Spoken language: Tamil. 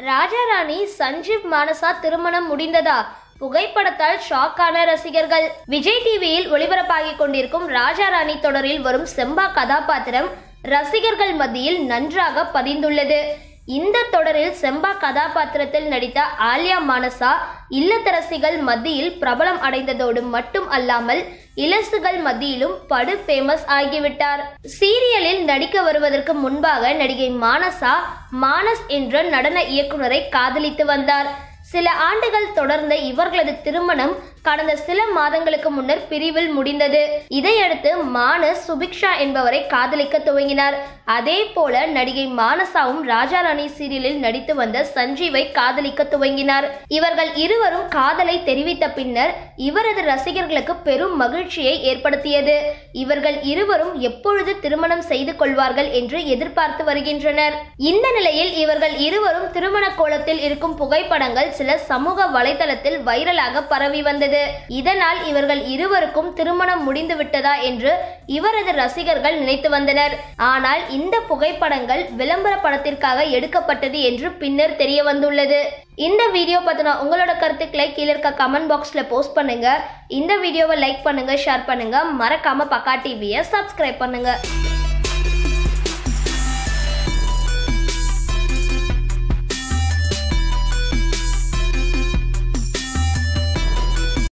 ராஜா ராணி சஞ்சீவ் மானசா திருமணம் முடிந்ததா? புகைப்படத்தால் ஷாக்கான ரசிகர்கள். விஜய் டிவியில் ஒளிபரப்பாகிக் கொண்டிருக்கும் ராஜா ராணி தொடரில் வரும் செம்பா கதாபாத்திரம் ரசிகர்கள் மத்தியில் நன்றாக பதிந்துள்ளது. இந்த தொடரில் செம்பா கதாபாத்திரத்தில் நடித்த ஆலியா மானசா இல்லத்தரசிகள் மத்தியில் பிரபலம் அடைந்ததோடு மட்டும் அல்லாமல் இளசுகள் மத்தியிலும் படு ஃபேமஸ் ஆகிவிட்டார். சீரியலில் நடிக்க வருவதற்கு முன்பாக நடிகை மானசா மானஸ் என்ற நடன இயக்குனரை காதலித்து வந்தார். சில ஆண்டுகள் தொடர்ந்த இவர்களது திருமணம் கடந்த சில மாதங்களுக்கு முன்னர் பிரிவில் முடிந்தது. இதையடுத்து மானஸ் சுபிக்ஷா என்பவரை காதலிக்க துவங்கினார். அதே போல நடிகை மானசாவும் ராஜா ராணி சீரியலில் நடித்து வந்த சஞ்சீவை காதலிக்க துவங்கினார். இவர்கள் இருவரும் காதலை தெரிவித்த பின்னர் இவரது ரசிகர்களுக்கு பெரும் மகிழ்ச்சியை ஏற்படுத்தியது. இவர்கள் இருவரும் எப்பொழுது திருமணம் செய்து கொள்வார்கள் என்று எதிர்பார்த்து வருகின்றனர். இந்த நிலையில் இவர்கள் இருவரும் திருமண கோலத்தில் இருக்கும் புகைப்படங்கள் சில சமூக வலைதளத்தில் வைரலாக பரவி வந்தது. இதனால் இவர்கள் இருவருக்கும் திருமணம் முடிந்து விட்டதா என்று இவரது ரசிகர்கள் நினைத்து வந்தனர். ஆனால் இந்த புகைப்படங்கள் விளம்பர படத்திற்காக எடுக்கப்பட்டது என்று பின்னர் தெரிய வந்துள்ளது. இந்த வீடியோ பத்தின உங்களோட கருத்துக்களை கீழே இருக்க கமெண்ட் பாக்ஸ்ல போஸ்ட் பண்ணுங்க. இந்த வீடியோவை லைக் பண்ணுங்க, ஷேர் பண்ணுங்க, மறக்காம பக்கா டிவியை சப்ஸ்கிரைப் பண்ணுங்க.